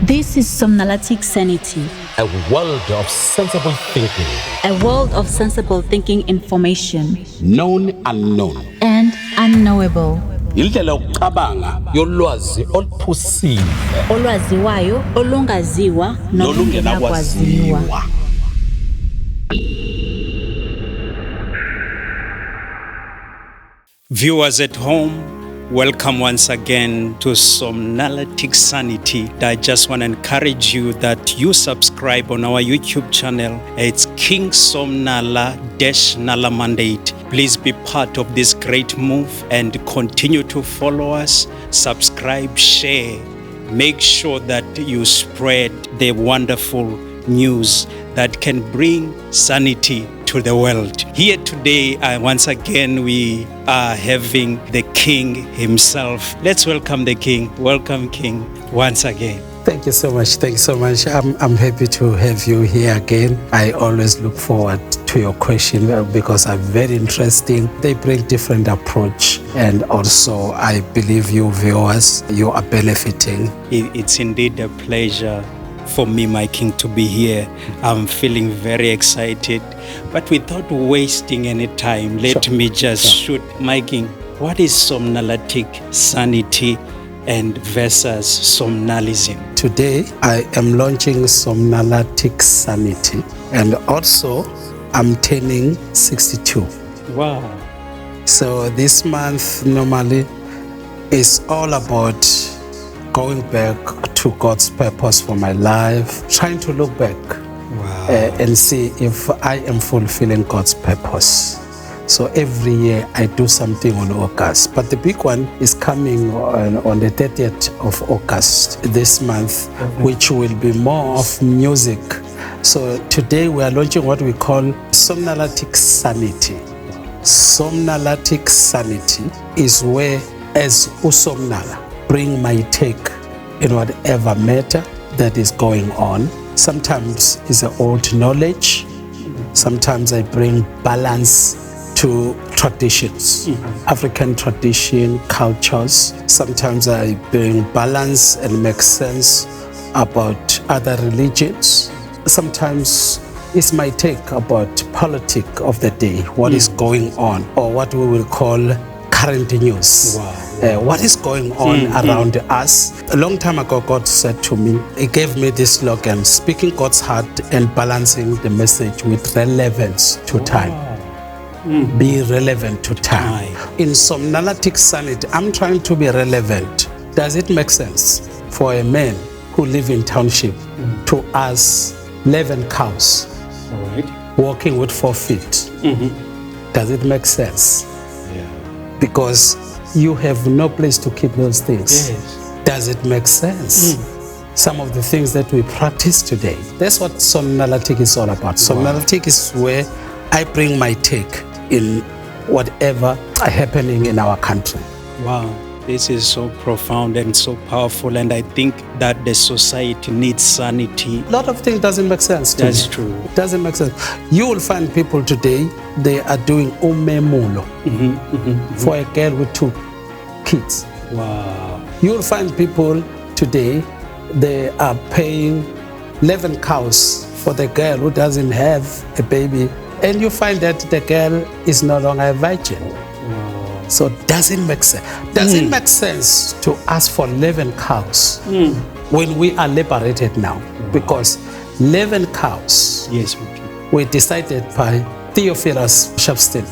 This is Somnalatic Sanity. A world of sensible thinking. A world of sensible thinking information. Known, unknown. And unknowable. Indlela yokucabanga yolwazi oluphusiwe. Olwaziwayo, olungaziwa, nolungenakwaziwa. Viewers at home, welcome once again to Somnalatic Sanity. I just want to encourage you that you subscribe on our YouTube channel. It's King Somnala-Nala Mandate. Please be part of this great move and continue to follow us, subscribe, share. Make sure that you spread the wonderful news that can bring sanity to the world. Here today, once again, we are having the King himself. Let's welcome the King. Welcome, King, once again. Thank you so much. Thank you so much. I'm happy to have you here again. I always look forward to your question because are very interesting. They bring different approach, and also I believe you viewers, you are benefiting. It's indeed a pleasure for me, my King, to be here. I'm feeling very excited, but without wasting any time, let me just shoot. My King, what is Somnalatic Sanity and versus Somnalism? Today, I am launching Somnalatic Sanity, and also I'm turning 62. Wow. So this month normally is all about going back to God's purpose for my life, trying to look back and see if I am fulfilling God's purpose. So every year I do something on August, but the big one is coming on the 30th of August this month, which will be more of music. So today we are launching what we call Somnalatic Sanity. Somnalatic Sanity is where, as Somnala, bring my take in whatever matter that is going on. Sometimes it's old knowledge. Sometimes I bring balance to traditions, African tradition, cultures. Sometimes I bring balance and make sense about other religions. Sometimes it's my take about politics of the day, what is going on, or what we will call current news. What is going on around us. A long time ago, God said to me, He gave me this slogan, speaking God's heart and balancing the message with relevance to time. Be relevant to time. In Somnalatic Sanity, I'm trying to be relevant. Does it make sense for a man who lives in township to ask 11 cows walking with 4 feet? Does it make sense? Because you have no place to keep those things. Yes. Does it make sense? Some of the things that we practice today. That's what Somnalatic is all about. Somnalatic is where I bring my take in whatever is happening in our country. Wow, this is so profound and so powerful, and I think that the society needs sanity. A lot of things doesn't make sense to That's me. true. It doesn't make sense. You will find people today, they are doing umemulo for a girl with 2 kids. Wow. You will find people today, they are paying 11 cows for the girl who doesn't have a baby, and you find that the girl is no longer a virgin. So does it make sense? Does it make sense to ask for 11 cows when we are liberated now? Because 11 cows Yes, were decided by Theophilus Shepstein.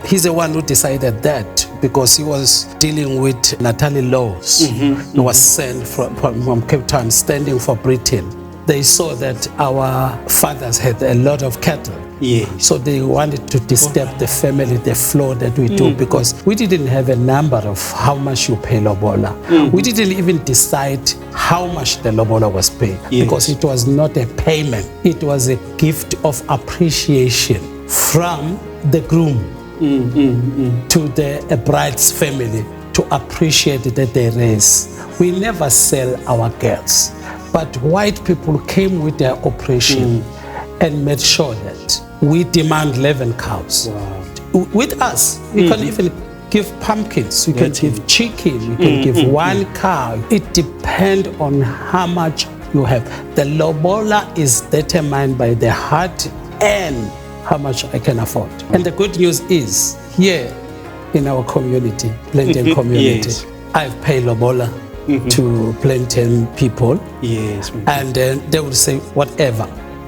He's the one who decided that because he was dealing with Natalie laws. He was sent from Cape Town, standing for Britain. They saw that our fathers had a lot of cattle. yes. So they wanted to disturb the family, the flow that we do, because we didn't have a number of how much you pay lobola. We didn't even decide how much the lobola was paid, because it was not a payment. It was a gift of appreciation from the groom to the bride's family to appreciate that they raise. We never sell our girls, but white people came with their operation and made sure that we demand 11 cows. With us, you can even give pumpkins, you can give chicken, you can give one cow. It depends on how much you have. The lobola is determined by the heart and how much I can afford. And the good news is, here in our community, Plentian community, Yes. I've paid lobola to Plentian people. Yes. And then they will say whatever.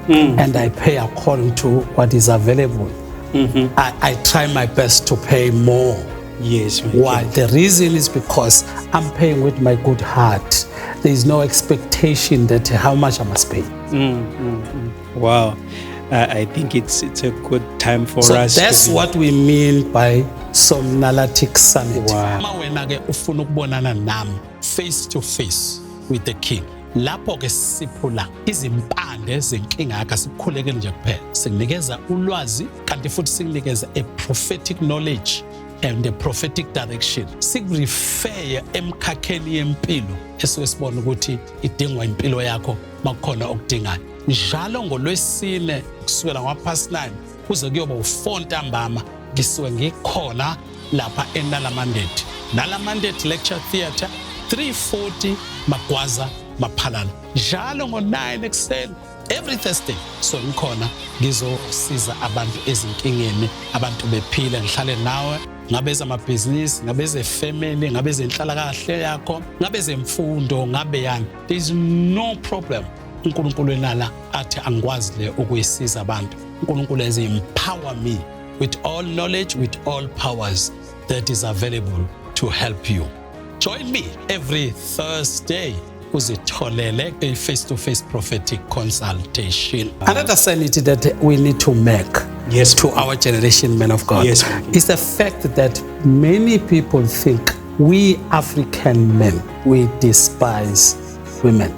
And I pay according to what is available. I try my best to pay more. Yes. Why? The reason is because I'm paying with my good heart. There is no expectation that how much I must pay. Wow. I think it's a good time for So us. that's what we mean by Somnalatic Sanity. Wow. Uma wena ke ufuna ukubonana nami face to face with the king, lapho ke siphula izimpande zenkinga yakhe, sikukhuleke nje kuphela, sikunikeza ulwazi kanti futhi sikunikeza a prophetic knowledge and a prophetic direction. Sikurefer emkhakheni yempilo esuke sibona ukuthi idingwa impilo yakho makukhona okudingayo. Njalo ngolwesine kusukela ngapast 9 kuze kuyoba u4 ntambama ngisuke ngikhona lapha eNala Mandate. Nala Mandate Lecture Theatre 340 Magwaza Maphalala. Njalo ngo9 ekuseni every Thursday so ngikhona ngizosiza abantu ezinkingeni, abantu bephile, ngihlale nawe, ngabe ezamabhizinisi, ngabe ezefamily, ngabe ezenhlalakahle yakho, ngabe ezemfundo, ngabe yani. There is no problem. uNkulunkulu enala athi angikwazi le ukuyisiza abantu. uNkulunkulu has empower me with all knowledge, with all powers that is available to help you. Join me every Thursday uzitholele a face-to-face prophetic consultation. Another sanity that we need to make Yes. to our generation, men of God, Yes. is the fact that many people think we African men, we despise women.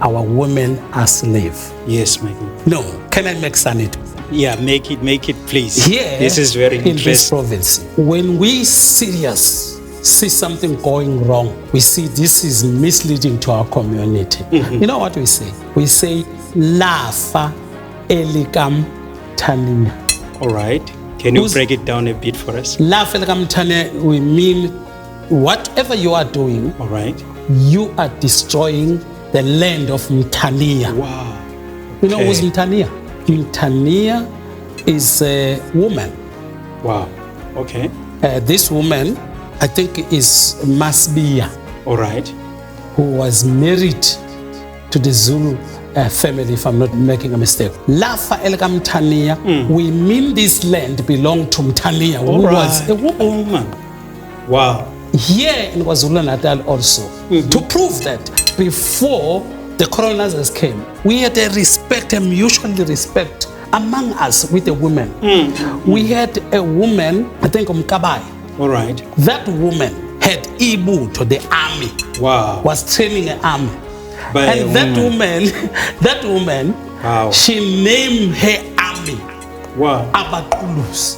Our women are slaves. Yes, my God. No, can I make sanity? Yeah, make it, please. Here, This is very in this interesting. province, when we see something going wrong, we see this is misleading to our community. You know what we say? We say, Lafa elikam tania. All right. Can you Who's- break it down a bit for us? Lafa elikam tania, we mean whatever you are doing, All right. you are destroying the land of Mtania. Wow. You know Okay. who's Mtania? Mtania is a woman. Wow. Okay. This woman, I think, is Masbia, All right. who was married to the Zulu family, if I'm not making a mistake. Lafa Elkamtania, we mean this land belonged to Mtania, who was a woman. woman. Wow. Here in KwaZulu-Natal also, to prove that before the colonizers came, we had a respect, a mutual respect among us with the women. We had a woman, I think Mkabai. All right. That woman had Ibu to the army, Wow. was training an army. By a And that woman. that woman, Wow. she named her army Wow. Abatulus.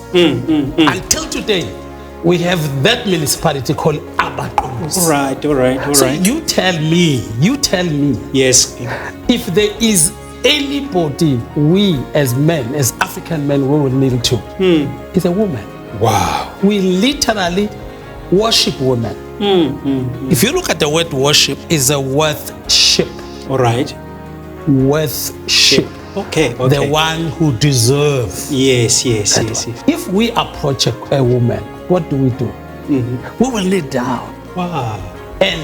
Until today, we have that municipality called Abatulus. All right. All right. All So right. you tell me, Yes. if there is anybody we as men, as African men, we will kneel to, it's a woman. Wow. We literally worship women. If you look at the word worship, is a worship. All right. Worship. Okay. The Okay. one who deserves. Yes. Yes. Yes. Yes. If we approach a woman, what do? We will kneel down. Wow. And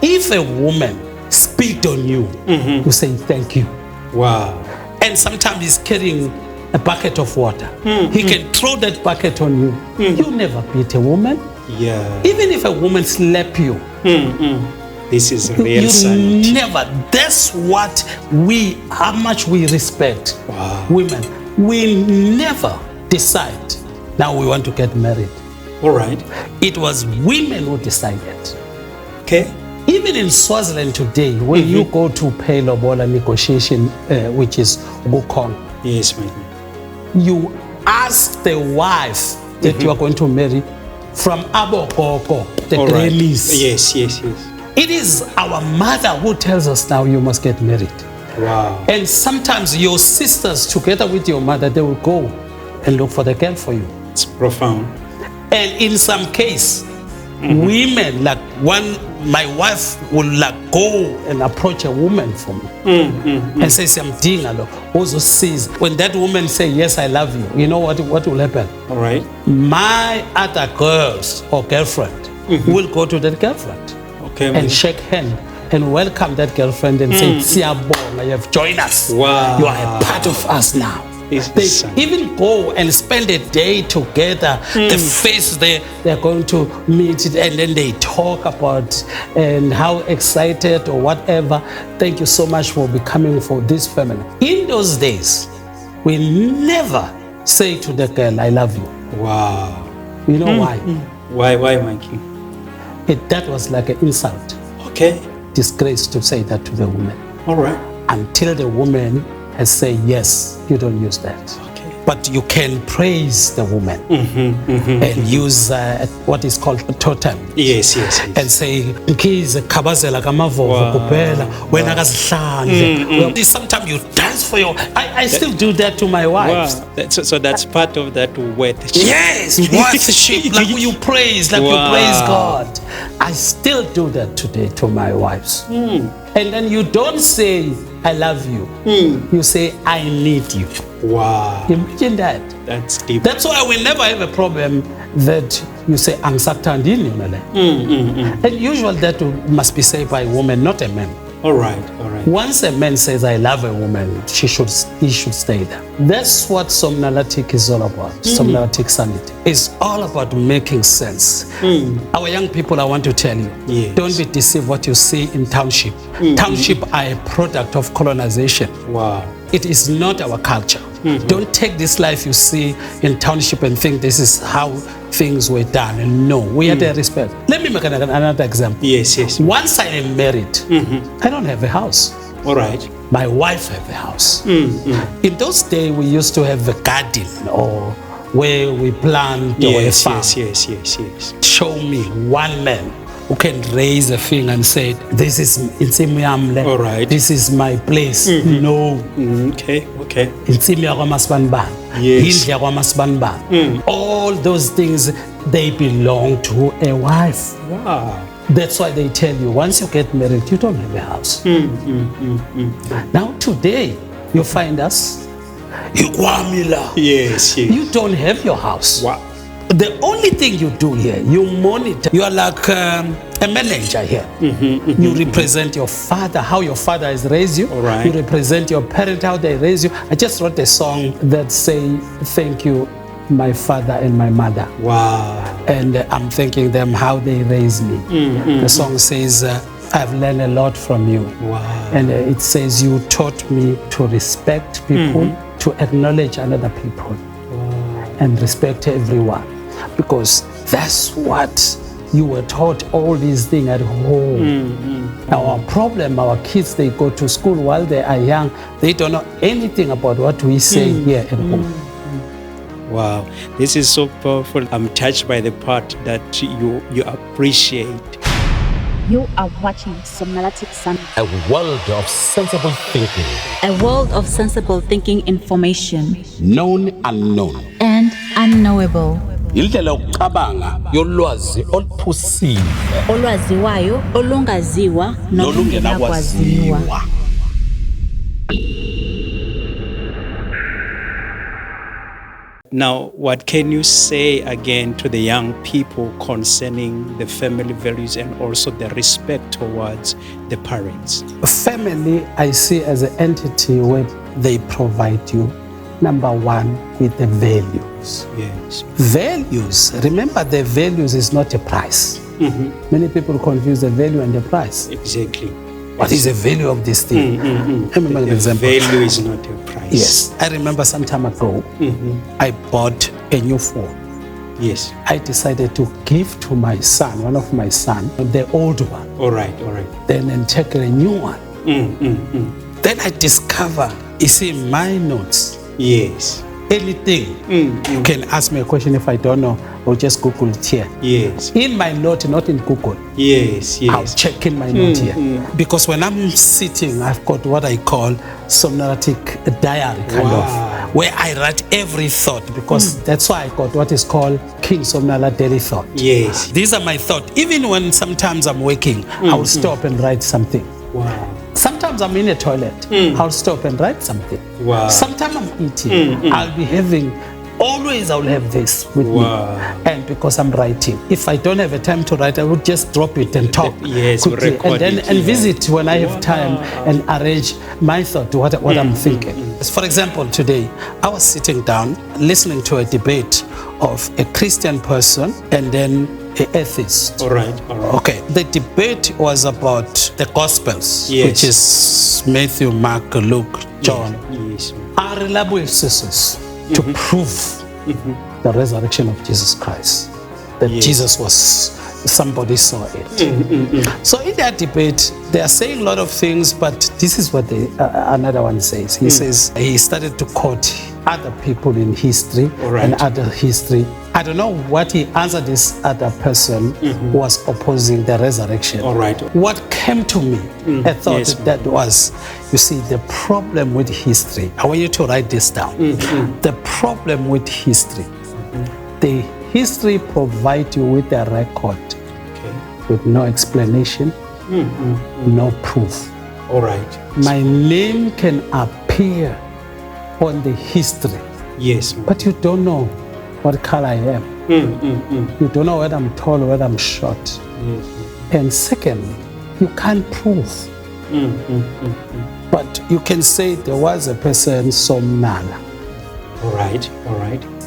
if a woman spit on you, you say thank you. Wow. And sometimes he's carrying a bucket of water. He can throw that bucket on you. You never beat a woman. Yeah. Even if a woman slap you, This is real you sanity. never. That's what how much we respect Wow. women. We never decide, now we want to get married. All right. It was women who decided. Okay. Even in Swaziland today, when you go to pay lobola negotiation, which is Gukong, Yes, my God. you ask the wife that you are going to marry from Abokoko, the All right. grannies. Yes. Yes. Yes. It is our mother who tells us now you must get married. Wow. And sometimes your sisters, together with your mother, they will go and look for the girl for you. It's profound. And in some case, Women, like when my wife will like go and approach a woman for me and say something, also sees when that woman say yes, I love you. You know what will happen? All right. My other girls or girlfriend will go to that girlfriend and shake hand and welcome that girlfriend and say, "Siyabonga, you have joined us. Wow. You are a part of us now." They even go and spend a day together. The face they're going to meet and then they talk about and how excited or whatever. Thank you so much for becoming for this family. In those days, we never say to the girl, "I love you." Wow. You know why? Why, Mikey? That was like an insult. Okay. Disgrace to say that to the woman. All right. Until the woman has said yes, you don't use that. Okay. But you can praise the woman and use what is called a totem. Yes. And say, "Nkize khabazela kamavovo kuphela wena kasihlanze." Sometimes you dance for your. I still do that to my wife. Wow. So that's part of that worship. Yes, worship, like you praise, like you praise God. I still do that today to my wives. And then you don't say, "I love you." You say, "I need you." Wow. Imagine that. That's deep. That's why we never have a problem that you say, "Angisakuthandini mina." And usually that must be said by a woman, not a man. All right. Once a man says, "I love a woman," he should stay there. That's what Somnalatic is all about. Somnalatic Sanity is all about making sense. Our young people, I want to tell you, don't be deceived what you see in township. Township are a product of colonization. Wow. It is not our culture. Don't take this life you see in township and think this is how things were done. And no, we had a respect. Let me make another example. Yes. Once I am married, I don't have a house. All right. My wife have a house. In those days, we used to have a garden or where we plant or a farm. Yes. Show me one man who can raise a finger and say, "This is insimu yami. All right. This is my place." No. Okay. Insimu yakwaMasibanibani. Yes. Indlu yakwaMasibanibani. All those things, they belong to a wife. Wow. That's why they tell you, once you get married, you don't have a house. Now today, you find us, Yes. you don't have your house. Wow. The only thing you do here, you monitor. You are like a manager here. You represent your father, how your father has raised you. All right. You represent your parent, how they raised you. I just wrote a song that say, "Thank you, my father and my mother." Wow. And I'm thanking them how they raised me. The song says, "I've learned a lot from you." Wow. And it says, "You taught me to respect people, to acknowledge another people, and respect everyone." Because that's what you were taught, all these things at home. Our problem, our kids, they go to school while they are young. They don't know anything about what we say here at home. Wow, this is so powerful. I'm touched by the part that you appreciate. You are watching Somnalatic Sanity, A world of sensible thinking, a world of sensible thinking information known unknown. and unknowable. Indlela yokucabanga yolwazi oluphusiwe Olwaziwayo, olungaziwa, nolungenakwaziwa. nolungenakwaziwa. Now, what can you say again to the young people concerning the family values and also the respect towards the parents? Family, I see as an entity where they provide you, number one, with the values. Yes. Values, remember the values is not a price. Many people confuse the value and the price. Exactly. What is the value of this thing? Let me make an The example. value is not a price. Yes, I remember some time ago, I bought a new phone. Yes. I decided to give to my son, one of my son, the old one, All right. then and take a new one. Then I discover, you see, my notes, Yes. anything, you can ask me a question. If I don't know, I'll just Google it here. Yes. In my note, not in Google. Yes, I'll yes. check in my note here. Because when I'm sitting, I've got what I call Somnalatic diary, kind of, where I write every thought, because that's why I got what is called King Somnala Daily Thought. Yes. These are my thoughts. Even when sometimes I'm waking, I'll stop and write something. Wow. Sometimes I'm in a toilet, I'll stop and write something. Wow. Sometimes I'm eating, I'll be having, always I'll have this with me. And because I'm writing, if I don't have a time to write, I would just drop it and talk quickly, record and then it, visit when I have time and arrange my thought to what I'm thinking. For example, today, I was sitting down listening to a debate of a Christian person and then an atheist. All right. Okay, the debate was about the Gospels, which is Matthew, Mark, Luke, John, are reliable sources to prove the resurrection of Jesus Christ, that Jesus was, somebody saw it. So in that debate, they are saying a lot of things, but this is what another one says. He says he started to quote other people in history and other history. I don't know what he answered this other person who was opposing the resurrection. All right. What came to me, a thought that was, you see, the problem with history. I want you to write this down. The problem with history. The history provides you with a record with no explanation, no proof. All right. My name can appear on the history. Yes. But you don't know what color I am. You don't know whether I'm tall or whether I'm short. And secondly, you can't prove. But you can say there was a person, Somnala. All right.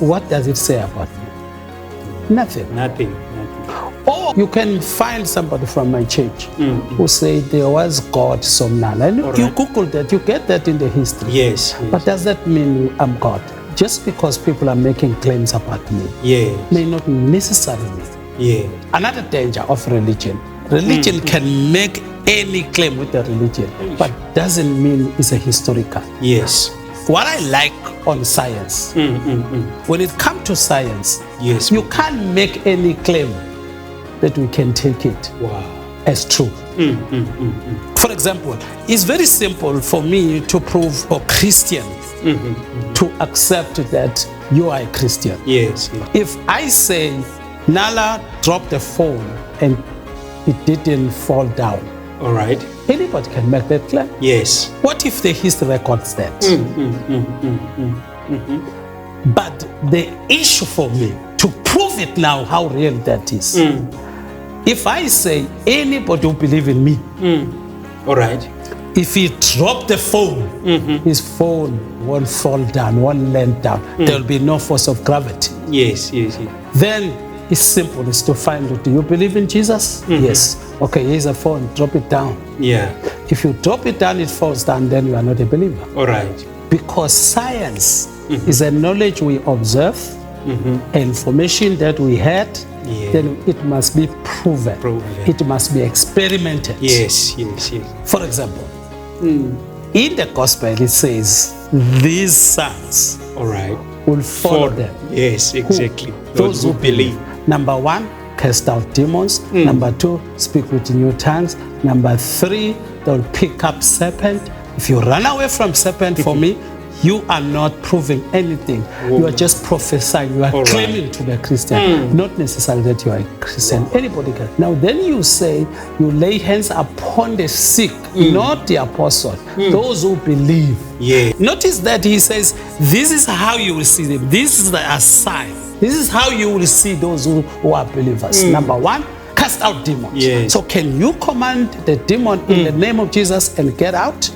What does it say about me? Nothing. Or you can find somebody from my church who say there was God Somnala. And you Google that, you get that in the history. Yes. But does that mean I'm God? Just because people are making claims about me may not necessarily. Another danger of religion. Religion can make any claim with the religion, but doesn't mean it's a historical. Yes. What I like on science, when it comes to science, you can't make any claim that we can take it as true. For example, it's very simple for me to prove a Christian to accept that you are a Christian. Yes. If I say Nala dropped the phone and it didn't fall down, all right, anybody can make that claim. Yes. What if the history records that? But the issue for me to prove it now, how real that is. If I say anybody who believes in me, all right, if he dropped the phone, his phone won't fall down, won't land down. There will be no force of gravity. Yes. Then it's simple. It's to find out, do you believe in Jesus? Yes. Okay, here's a phone. Drop it down. Yeah. If you drop it down, it falls down, then you are not a believer. All right. Because science is a knowledge we observe, information that we had, then it must be proven. It must be experimented. Yes. For example, in the gospel it says, these sons will follow them. Yes, exactly. Those who believe. Number 1, cast out demons. Number 2, speak with new tongues. Number 3, they'll pick up serpent. If you run away from serpent, for me, you are not proving anything. You are just prophesying. You are claiming to be a Christian, not necessarily that you are a Christian. Anybody can. Now, then you say you lay hands upon the sick, not the apostle, those who believe. Notice that he says, this is how you will see them. This is a sign. This is how you will see those who are believers. Number 1, cast out demons. So can you command the demon in the name of Jesus and get out?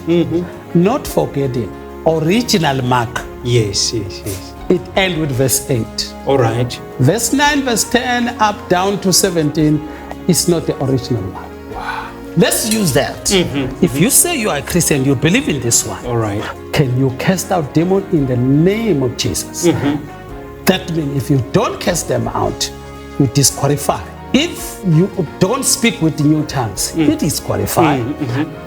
Not forgetting original Mark. Yes. It ends with verse 8. All right. Verse 9, verse 10, up down to 17 is not the original one. Wow. Let's use that. If you say you are a Christian, you believe in this one. All right. Can you cast out demons in the name of Jesus? That means if you don't cast them out, you disqualify. If you don't speak with new tongues, you disqualify.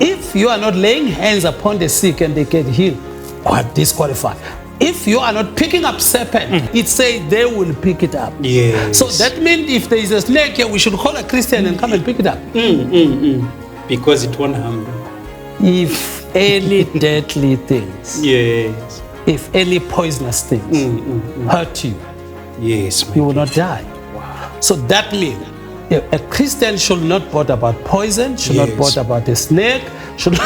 If you are not laying hands upon the sick and they get healed, or disqualify. If you are not picking up serpent, it says they will pick it up. Yes. So that means if there is a snake here, we should call a Christian and come and pick it up. Because it won't harm them. If any deadly things, Yes. if any poisonous things hurt you, Yes, you will not die. So that means a Christian should not bother about poison, should not Yes. bother about a snake, should not.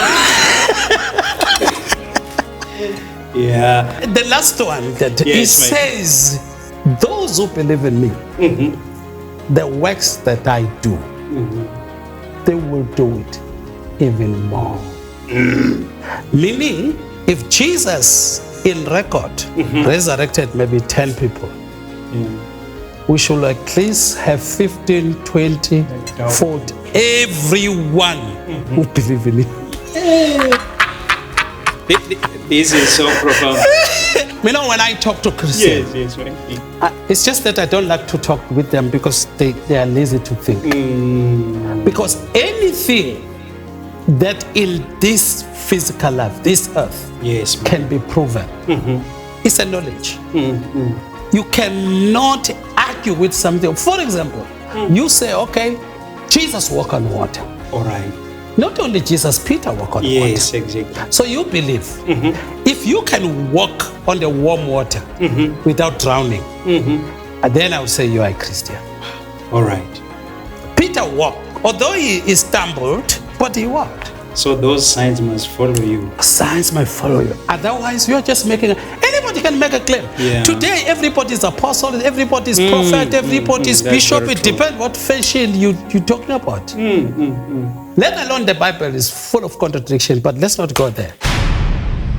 Yeah. The last one that Yes, it my says, those who believe in me, the works that I do, they will do it even more. Meaning, if Jesus in record resurrected maybe 10 people, we should at least have 15, 20, 40, everyone who believe in him. This is so profound. You know, when I talk to Christians, Yes, right. it's just that I don't like to talk with them because they are lazy to think. Because anything that in this physical life, this earth, Yes, can be proven, it's a knowledge. You cannot argue with something. For example, you say, okay, Jesus walked on water. All right. Not only Jesus, Peter walked on water. Yes, exactly. So you believe, if you can walk on the warm water without drowning, then I would say you are a Christian. All right. Peter walked, although he stumbled, but he walked. So those signs must follow you. Signs might follow you. Otherwise, you are just making. Anybody can make a claim. Yeah. Today, everybody is apostle, everybody is prophet, everybody is that's bishop. very It true. depends what fashion you're talking about. Let alone the Bible is full of contradictions, but let's not go there.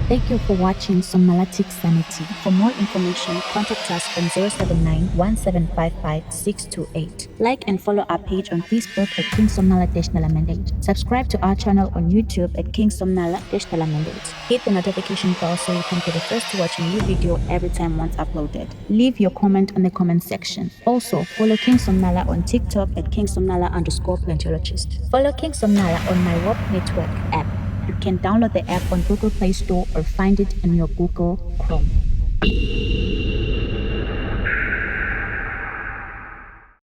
Thank you for watching Somnalatic Sanity. For more information, contact us on 079-1755-628. Like and follow our page on Facebook at King Somnala-Mandate. Subscribe to our channel on YouTube at King Somnala-Mandate. Hit the notification bell so you can be the first to watch a new video every time once uploaded. Leave your comment on the comment section. Also, follow King Somnala on TikTok at King Somnala_Plentiologist. Follow King Somnala on my Work Network app. You can download the app on Google Play Store or find it in your Google Chrome.